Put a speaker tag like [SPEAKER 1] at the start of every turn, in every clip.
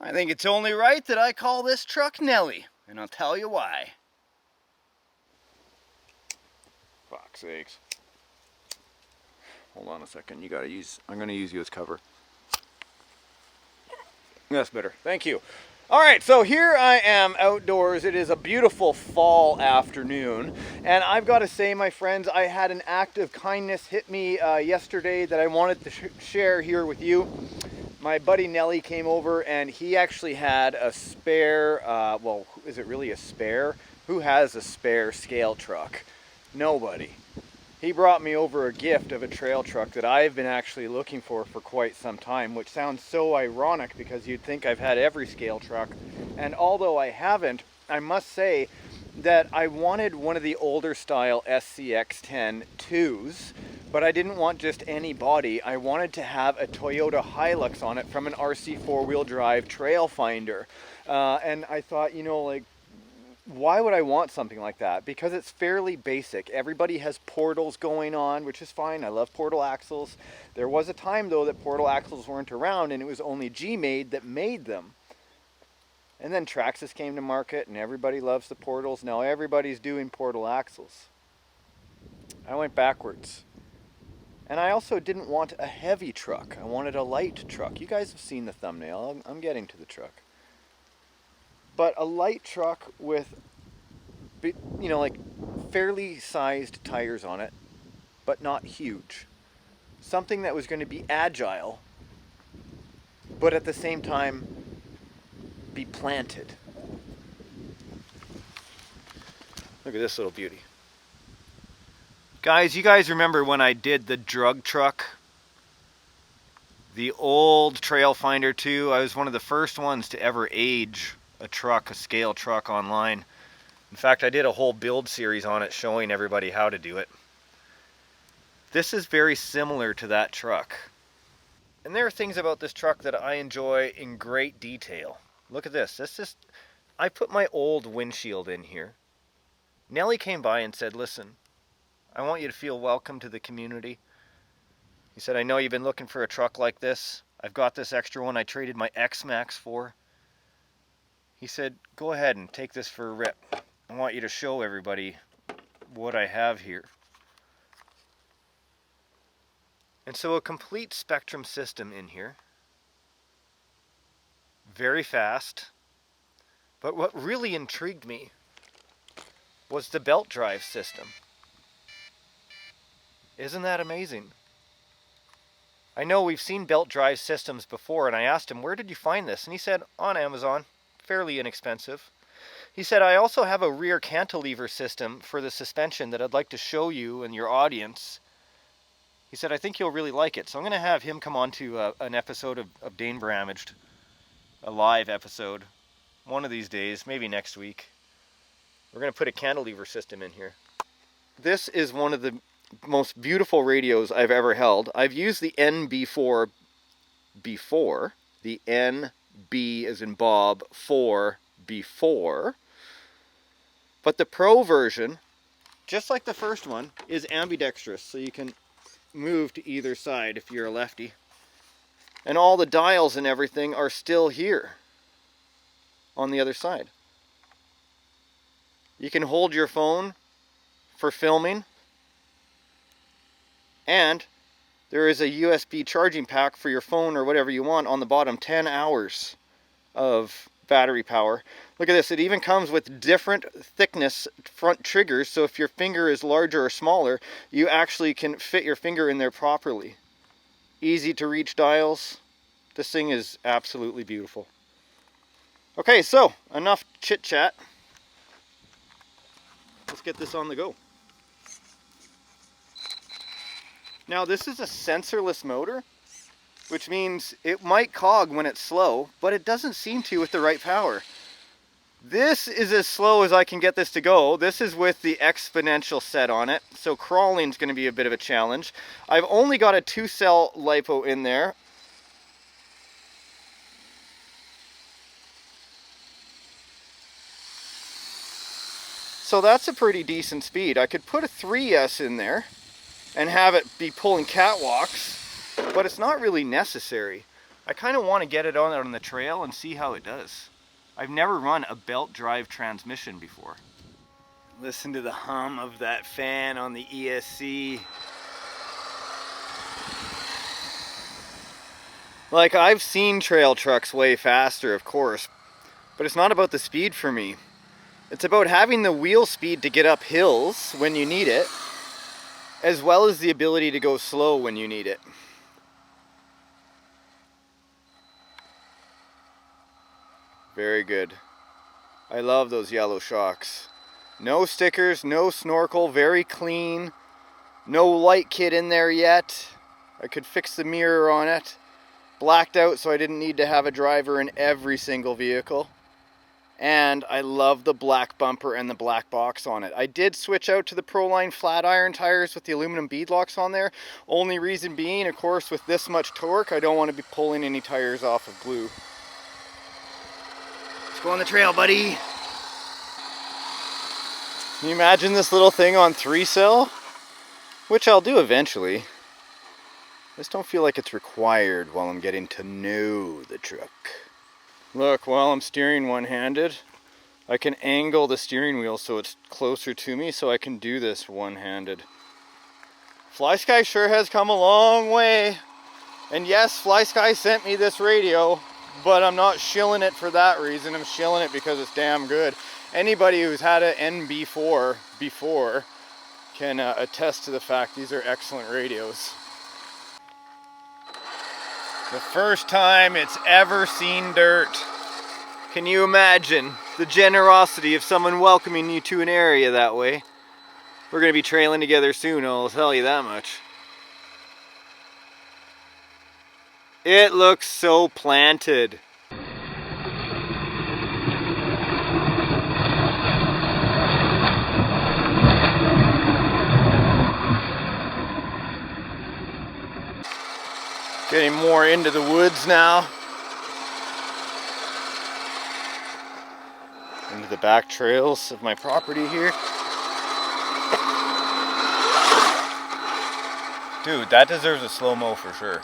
[SPEAKER 1] I think it's only right that I call this truck Nelly, and I'll tell you why.
[SPEAKER 2] Fuck's sakes. Hold on a second, I'm gonna use you as cover. That's better, thank you. All right, so here I am outdoors. It is a beautiful fall afternoon, and I've got to say, my friends, I had an act of kindness hit me yesterday that I wanted to share here with you. My buddy Nelly came over, and he actually had a spare, well, is it really a spare? Who has a spare scale truck? Nobody. He brought me over a gift of a trail truck that I've been actually looking for quite some time, which sounds so ironic because you'd think I've had every scale truck. And although I haven't, I must say that I wanted one of the older style SCX10 2s, but I didn't want just any body. I wanted to have a Toyota Hilux on it from an RC4WD Trail Finder. And I thought, you know, like, why would I want something like that? Because it's fairly basic. Everybody has portals going on, which is fine. I love portal axles. There was a time, though, that portal axles weren't around, and it was only G-Made that made them. And then Traxxas came to market, and everybody loves the portals. Now everybody's doing portal axles. I went backwards. And I also didn't want a heavy truck. I wanted a light truck. You guys have seen the thumbnail. I'm getting to the truck. But a light truck with, you know, like fairly sized tires on it, but not huge. Something that was going to be agile, but at the same time be planted. Look at this little beauty. Guys, you guys remember when I did the drug truck? The old Trail Finder 2? I was one of the first ones to ever age a truck, a scale truck, online. In fact, I did a whole build series on it showing everybody how to do it. This is very similar to that truck. And there are things about this truck that I enjoy in great detail. Look at this. I put my old windshield in here. Nelly came by and said, listen, I want you to feel welcome to the community. He said, I know you've been looking for a truck like this. I've got this extra one I traded my X-Max for. He said, go ahead and take this for a rip. I want you to show everybody what I have here. And so a complete Spektrum system in here. Very fast. But what really intrigued me was the belt drive system. Isn't that amazing? I know we've seen belt drive systems before, and I asked him, where did you find this? And he said, on Amazon. Fairly inexpensive. He said, I also have a rear cantilever system for the suspension that I'd like to show you and your audience. He said, I think you'll really like it. So I'm going to have him come on to an episode of Dane Bramaged, a live episode, one of these days, maybe next week. We're going to put a cantilever system in here. This is one of the most beautiful radios I've ever held. I've used the NB4 before, the NB as in Bob 4 before, but the Pro version, just like the first one, is ambidextrous, so you can move to either side if you're a lefty. And all the dials and everything are still here on the other side. You can hold your phone for filming, and there is a USB charging pack for your phone or whatever you want on the bottom. 10 hours of battery power. Look at this. It even comes with different thickness front triggers, so if your finger is larger or smaller, you actually can fit your finger in there properly. Easy to reach dials. This thing is absolutely beautiful. Okay, so enough chit chat. Let's get this on the go. Now this is a sensorless motor, which means it might cog when it's slow, but it doesn't seem to with the right power. This is as slow as I can get this to go. This is with the exponential set on it, so crawling is going to be a bit of a challenge. I've only got a 2-cell LiPo in there. So that's a pretty decent speed. I could put a 3S in there and have it be pulling catwalks, but it's not really necessary. I kind of want to get it on the trail and see how it does. I've never run a belt drive transmission before. Listen to the hum of that fan on the ESC. Like, I've seen trail trucks way faster, of course, but it's not about the speed for me. It's about having the wheel speed to get up hills when you need it, as well as the ability to go slow when you need it. Very good. I love those yellow shocks. No stickers, no snorkel, very clean. No light kit in there yet. I could fix the mirror on it. Blacked out so I didn't need to have a driver in every single vehicle. And I love the black bumper and the black box on it. I did switch out to the Proline flat iron tires with the aluminum beadlocks on there. Only reason being, of course, with this much torque, I don't want to be pulling any tires off of glue. Let's go on the trail, buddy. Can you imagine this little thing on 3-cell? Which I'll do eventually. I just don't feel like it's required while I'm getting to know the truck. Look, while I'm steering one-handed, I can angle the steering wheel so it's closer to me so I can do this one-handed. FlySky sure has come a long way. And yes, FlySky sent me this radio, but I'm not shilling it for that reason. I'm shilling it because it's damn good. Anybody who's had an NB4 before can attest to the fact these are excellent radios. The first time it's ever seen dirt. Can you imagine the generosity of someone welcoming you to an area that way? We're going to be trailing together soon, I'll tell you that much. It looks so planted. Getting more into the woods now. Into the back trails of my property here. Dude, that deserves a slow-mo for sure.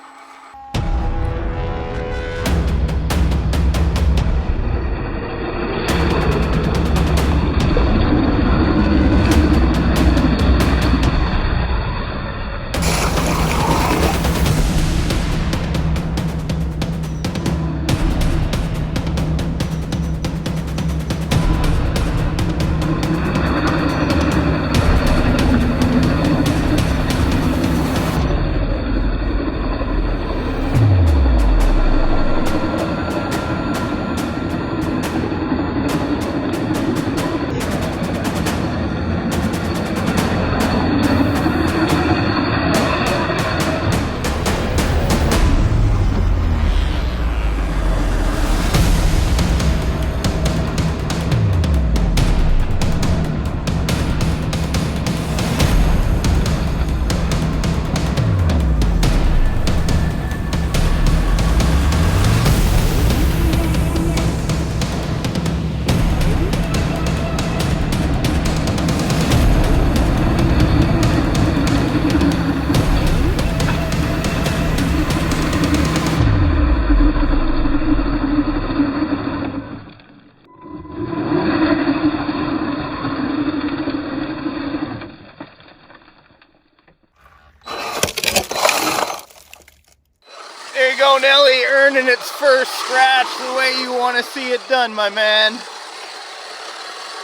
[SPEAKER 2] There you go, Nelly, earning its first scratch the way you want to see it done, my man.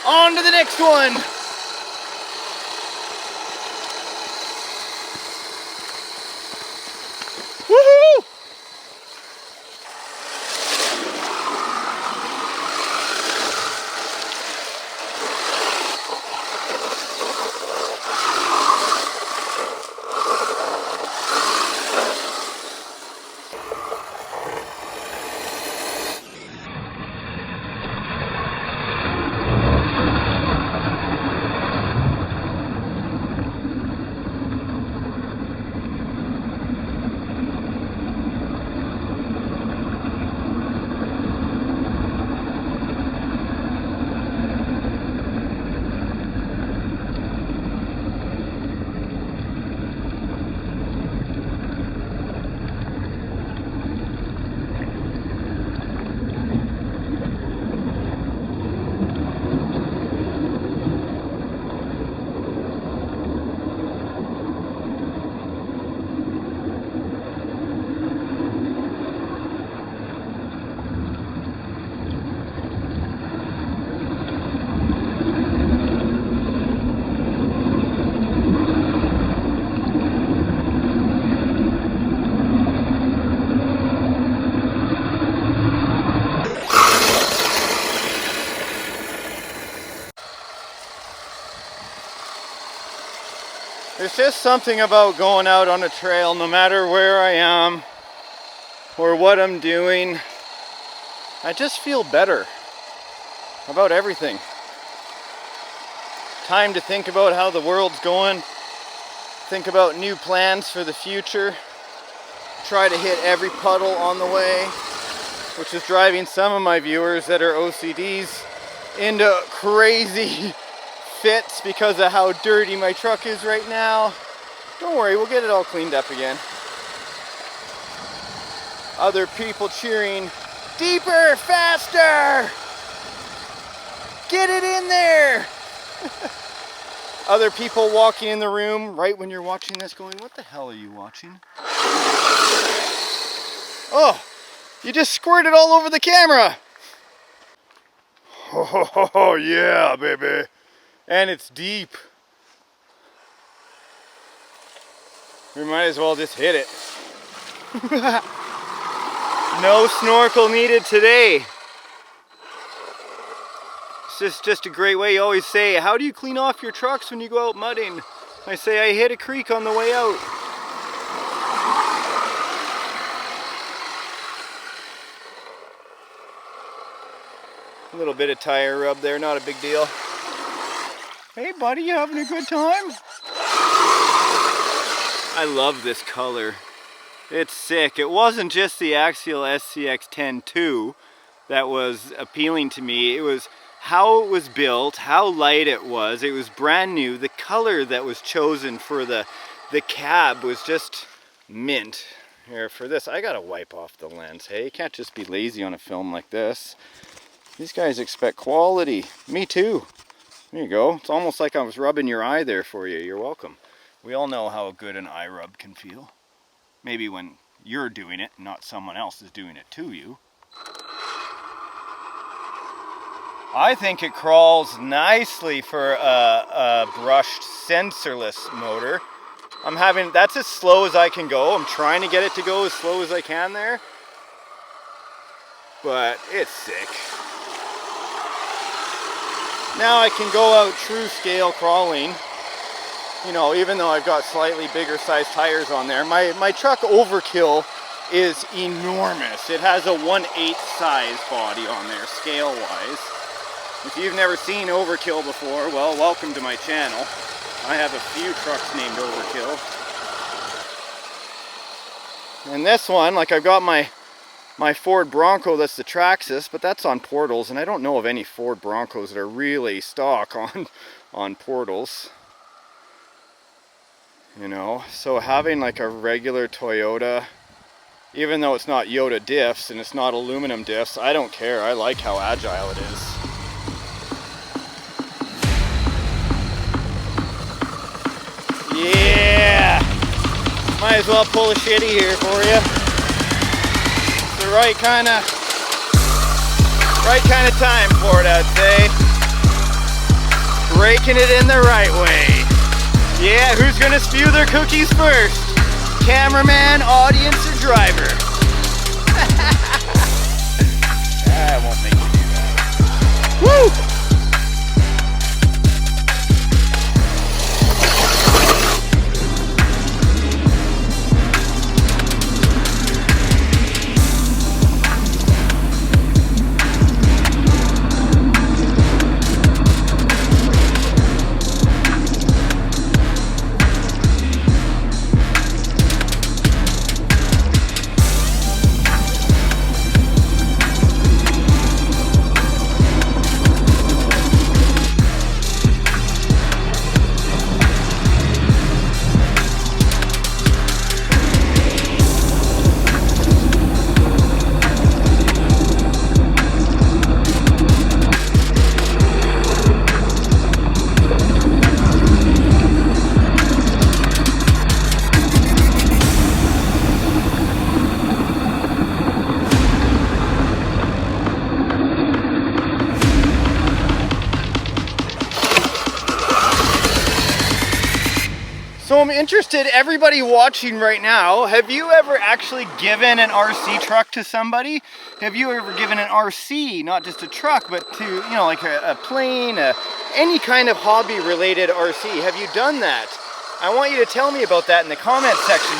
[SPEAKER 2] On to the next one. Woohoo! There's just something about going out on a trail, no matter where I am or what I'm doing. I just feel better about everything. Time to think about how the world's going, think about new plans for the future, try to hit every puddle on the way, which is driving some of my viewers that are OCDs into crazy fits because of how dirty my truck is right now. Don't worry, we'll get it all cleaned up again. Other people cheering, deeper, faster! Get it in there! Other people walking in the room right when you're watching this going, what the hell are you watching? Oh, you just squirted all over the camera! Oh yeah, baby. And it's deep. We might as well just hit it. No snorkel needed today. This is just a great way. You always say, how do you clean off your trucks when you go out mudding? I say, I hit a creek on the way out. A little bit of tire rub there, not a big deal. Hey buddy, you having a good time? I love this color. It's sick. It wasn't just the Axial SCX10 2 that was appealing to me. It was how it was built, how light it was. It was brand new. The color that was chosen for the cab was just mint. Here, for this, I gotta wipe off the lens. Hey, you can't just be lazy on a film like this. These guys expect quality. Me too. There you go. It's almost like I was rubbing your eye there for you. You're welcome. We all know how good an eye rub can feel. Maybe when you're doing it, not someone else is doing it to you. I think it crawls nicely for a brushed sensorless motor. That's as slow as I can go. I'm trying to get it to go as slow as I can there. But it's sick. Now I can go out true scale crawling. You know, even though I've got slightly bigger size tires on there. My truck overkill is enormous. It has a 1/8 size body on there, scale wise. If you've never seen Overkill before, well, welcome to my channel. I have a few trucks named Overkill. And this one, like I've got my Ford Bronco, that's the Traxxas, but that's on portals, and I don't know of any Ford Broncos that are really stock on portals. You know, so having like a regular Toyota, even though it's not Yoda diffs and it's not aluminum diffs, I don't care. I like how agile it is. Yeah! Might as well pull a shitty here for you. It's the right kind of time for it, I'd say. Breaking it in the right way. Yeah, who's gonna spew their cookies first? Cameraman, audience, or driver? I won't make you do that. Woo! So I'm interested, everybody watching right now, have you ever actually given an RC truck to somebody? Have you ever given an RC, not just a truck, but to, you know, like a plane, any kind of hobby related RC? Have you done that? I want you to tell me about that in the comment section.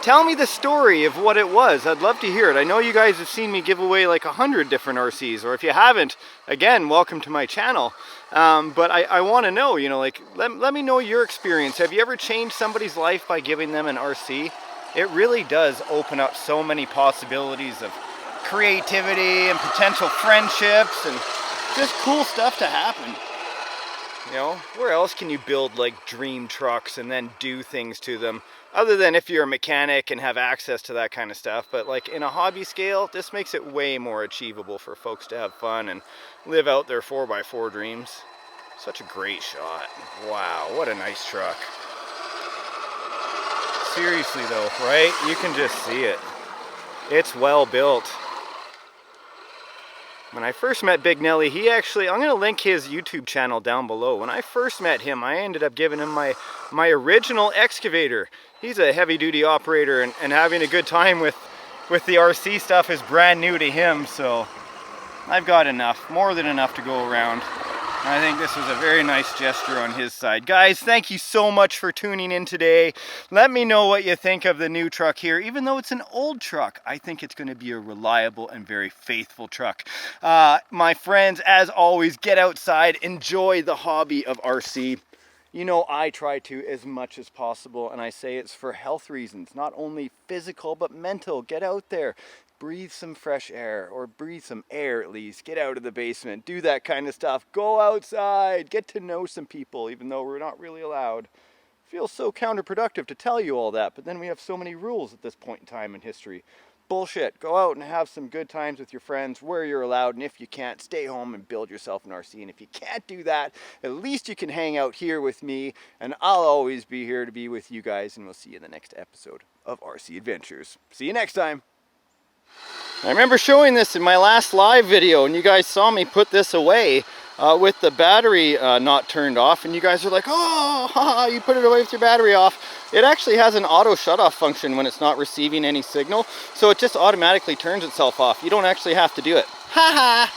[SPEAKER 2] Tell me the story of what it was. I'd love to hear it. I know you guys have seen me give away like 100 different RCs, or if you haven't, again, welcome to my channel. But I want to know, you know, like, let me know your experience. Have you ever changed somebody's life by giving them an RC? It really does open up so many possibilities of creativity and potential friendships and just cool stuff to happen. You know, where else can you build like dream trucks and then do things to them, other than if you're a mechanic and have access to that kind of stuff? But like in a hobby scale, this makes it way more achievable for folks to have fun and live out their 4x4 dreams. Such a great shot. Wow, what a nice truck. Seriously though, right? You can just see it. It's well built. When I first met BiG NELLY, he actually, I'm going to link his YouTube channel down below. When I first met him, I ended up giving him my original excavator. He's a heavy duty operator, and having a good time with the RC stuff is brand new to him, so I've got enough, more than enough to go around. And I think this was a very nice gesture on his side. Guys, thank you so much for tuning in today. Let me know what you think of the new truck here. Even though it's an old truck, I think it's going to be a reliable and very faithful truck. My friends, as always, get outside, enjoy the hobby of RC. You know, I try to as much as possible, and I say it's for health reasons, not only physical but mental. Get out there. Breathe some fresh air, or breathe some air at least. Get out of the basement, do that kind of stuff. Go outside, get to know some people, even though we're not really allowed. Feels so counterproductive to tell you all that, but then we have so many rules at this point in time in history. Bullshit. Go out and have some good times with your friends where you're allowed, and if you can't, stay home and build yourself an RC. And if you can't do that, at least you can hang out here with me, and I'll always be here to be with you guys, and we'll see you in the next episode of RC Adventures. See you next time. I remember showing this in my last live video, and you guys saw me put this away with the battery not turned off, and you guys are like, oh, haha, you put it away with your battery off. It actually has an auto shut-off function when it's not receiving any signal, so it just automatically turns itself off. You don't actually have to do it. Haha!